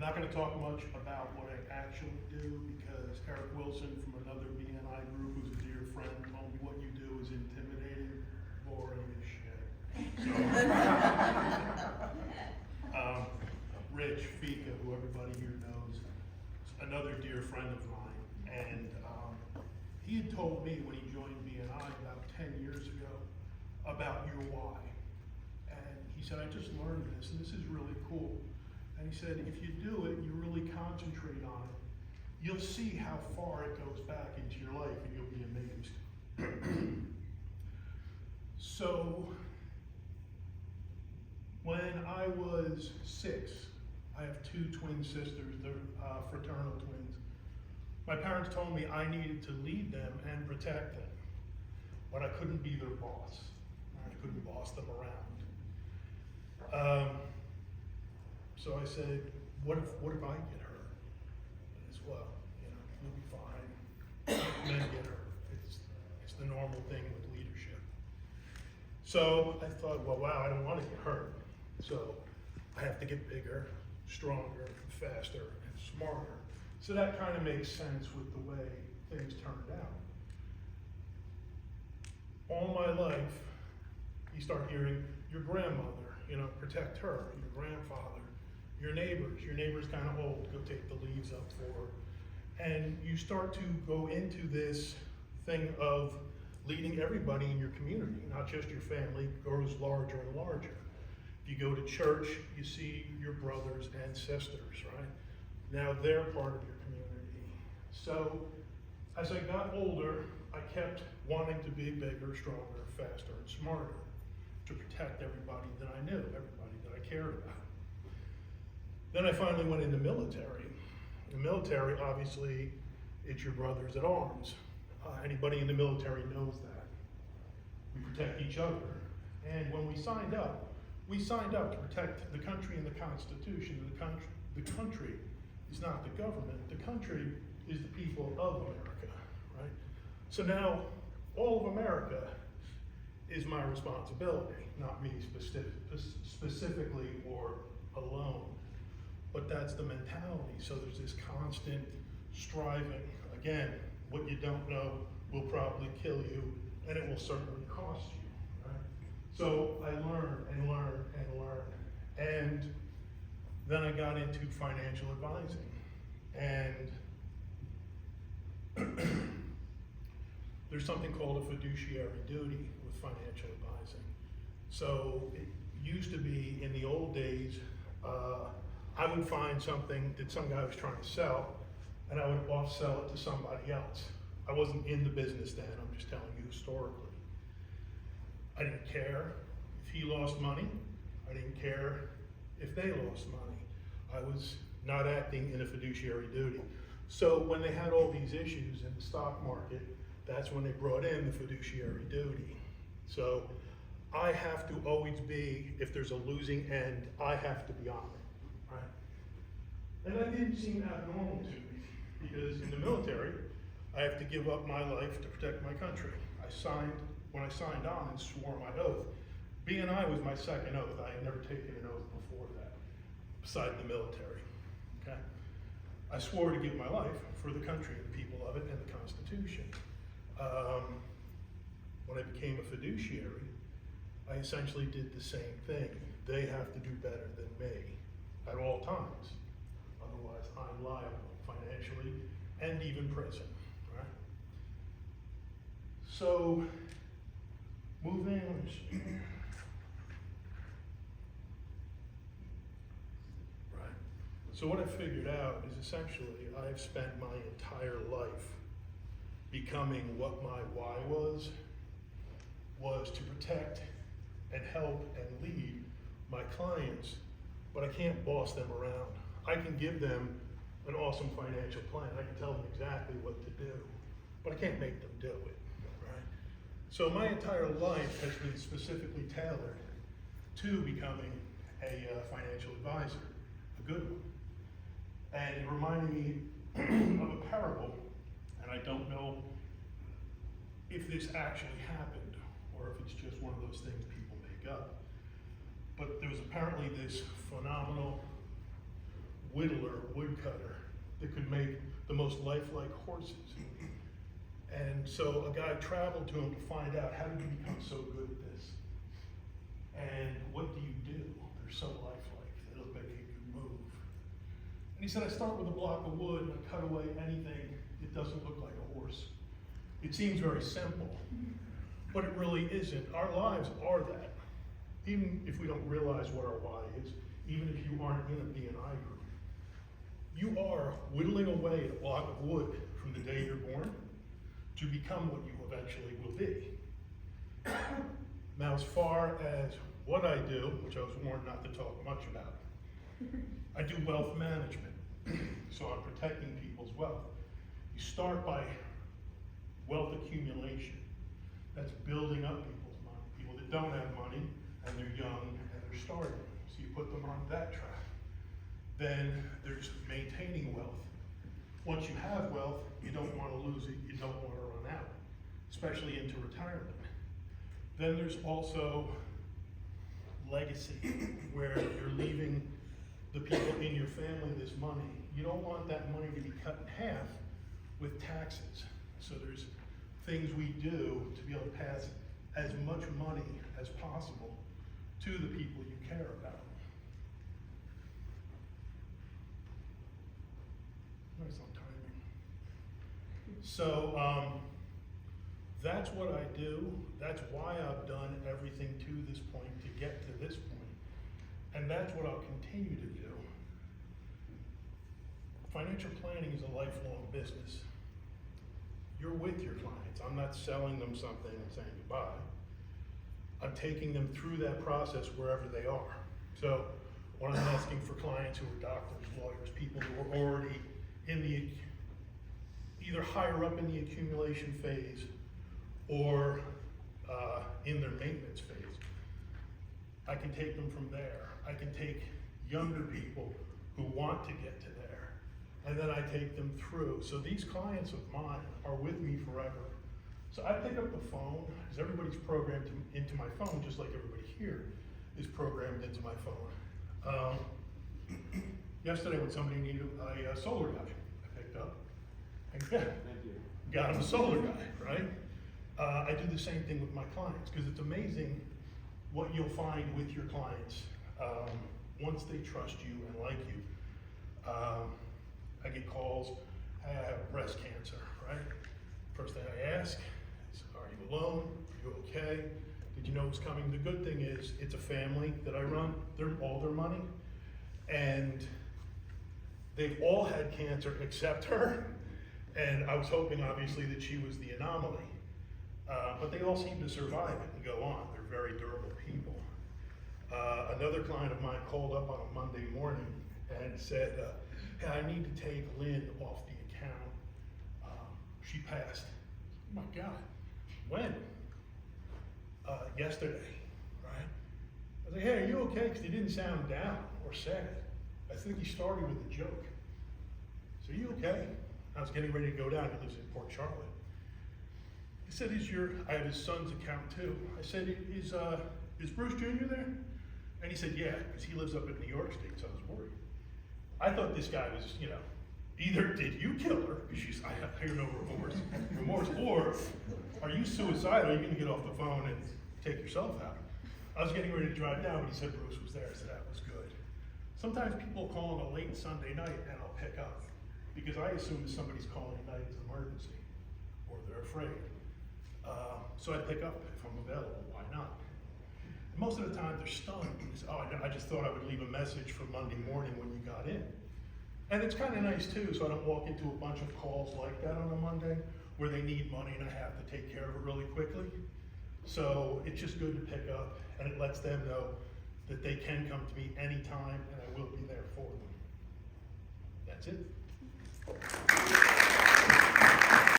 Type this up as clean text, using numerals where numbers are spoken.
not going to talk much about what I actually do because Eric Wilson from another BNI group, who's a dear friend, told me what you do is intimidating, boring as shit. So, Rich Fika, who everybody here knows, another dear friend of mine, and he had told me when he joined BNI about 10 years ago about your why. And he said, I just learned this, and this is really cool. And he said, if you do it, you really concentrate on it, you'll see how far it goes back into your life, and you'll be amazed. So, when I was 6, I have 2 twin sisters, they're fraternal twins. My parents told me I needed to lead them and protect them, but I couldn't be their boss. I couldn't boss them around. So I said, what if I get hurt as well? You know, you'll be fine. Men get hurt. It's the normal thing with leadership. So I thought, well, wow, I don't want to get hurt. So I have to get bigger, stronger, faster, and smarter. So that kind of makes sense with the way things turned out. All my life, you start hearing your grandmother, you know, protect her, your grandfather, your neighbor's kind of old, go take the leaves up for her. And you start to go into this thing of leading everybody in your community, not just your family, grows larger and larger. If you go to church, you see your brothers and sisters, right? Now they're part of your community. So as I got older, I kept wanting to be bigger, stronger, faster, and smarter to protect everybody that I knew, everybody that I cared about. Then I finally went in the military. The military, obviously, it's your brothers at arms. Anybody in the military knows that. We protect each other. And when we signed up to protect the country and the Constitution. The country is not the government. The country is the people of America, right? So now, all of America is my responsibility, not me specifically or alone. But that's the mentality. So there's this constant striving. Again, what you don't know will probably kill you, and it will certainly cost you, right? So I learned and learned and learned. And then I got into financial advising. And there's something called a fiduciary duty with financial advising. So it used to be in the old days, I would find something that some guy was trying to sell, and I would off-sell it to somebody else. I wasn't in the business then, I'm just telling you historically. I didn't care if he lost money. I didn't care if they lost money. I was not acting in a fiduciary duty. So when they had all these issues in the stock market, that's when they brought in the fiduciary duty. So I have to always be, if there's a losing end, I have to be on it, right? And that didn't seem abnormal to me, because in the military, I have to give up my life to protect my country. When I signed on and swore my oath, BNI was my second oath. I had never taken an oath before that, beside the military, okay? I swore to give my life for the country and the people of it and the Constitution. When I became a fiduciary, I essentially did the same thing. They have to do better than me at all times. Otherwise, I'm liable financially and even prison, right? So, moving on. Right. So what I figured out is essentially I've spent my entire life becoming what my why was to protect and help and lead my clients, but I can't boss them around. I can give them an awesome financial plan. I can tell them exactly what to do, but I can't make them do it, right? So my entire life has been specifically tailored to becoming a financial advisor, a good one. And it reminded me of a parable, and I don't know if this actually happened or if it's just one of those things people make up. But there was apparently this phenomenal whittler, woodcutter that could make the most lifelike horses. And so a guy traveled to him to find out, how did you become so good at this? And what do you do? They're so lifelike, they look like they can move. And he said, I start with a block of wood and I cut away anything that doesn't look like a horse. It seems very simple, but it really isn't. Our lives are that. Even if we don't realize what our why is, even if you aren't in a BNI group, you are whittling away at a block of wood from the day you're born to become what you eventually will be. Now, as far as what I do, which I was warned not to talk much about, I do wealth management. So I'm protecting people's wealth. You start by wealth accumulation. That's building up people's money. People that don't have money and they're young and they're starting. So you put them on that track. Then there's maintaining wealth. Once you have wealth, you don't want to lose it, you don't want to run out, especially into retirement. Then there's also legacy, where you're leaving the people in your family this money. You don't want that money to be cut in half with taxes. So there's things we do to be able to pass as much money as possible to the people you care about. Nice on timing. So that's what I do. That's why I've done everything to this point to get to this point. And that's what I'll continue to do. Financial planning is a lifelong business. You're with your clients. I'm not selling them something and saying goodbye. I'm taking them through that process wherever they are. So when I'm asking for clients who are doctors, lawyers, people who are already in the, either higher up in the accumulation phase or in their maintenance phase, I can take them from there. I can take younger people who want to get to there, and then I take them through. So these clients of mine are with me forever. So I pick up the phone, because everybody's programmed into my phone, just like everybody here is programmed into my phone. Yesterday when somebody needed a solar guy, I picked up and got him a solar guy, right? I do the same thing with my clients, because it's amazing what you'll find with your clients once they trust you and like you. I get calls, hey, I have breast cancer, right? First thing I ask is, are you alone? Are you okay? Did you know what's coming? The good thing is, it's a family that I run. They're all their money. And they've all had cancer except her. And I was hoping, obviously, that she was the anomaly. But they all seem to survive it and go on. They're very durable people. Another client of mine called up on a Monday morning and said, hey, I need to take Lynn off the account. She passed. Oh my God, when? Yesterday, right? I was like, hey, are you okay? Because he didn't sound down or sad. I think he started with a joke. So are you okay? I was getting ready to go down. He lives in Port Charlotte. He said, I have his son's account too. I said, is Bruce Jr. there? And he said, yeah, because he lives up in New York State, so I was worried. I thought this guy was, either did you kill her, because I hear no remorse, or are you suicidal? Are you gonna get off the phone and take yourself out? I was getting ready to drive down, but he said Bruce was there. I said, that was good. Sometimes people call on a late Sunday night and I'll pick up, because I assume that somebody's calling at night it's an emergency, or they're afraid. So I pick up if I'm available, why not? And most of the time they're stunned because, I just thought I would leave a message for Monday morning when you got in. And it's kind of nice too, so I don't walk into a bunch of calls like that on a Monday where they need money and I have to take care of it really quickly. So it's just good to pick up, and it lets them know that they can come to me anytime and I will be there for them. That's it.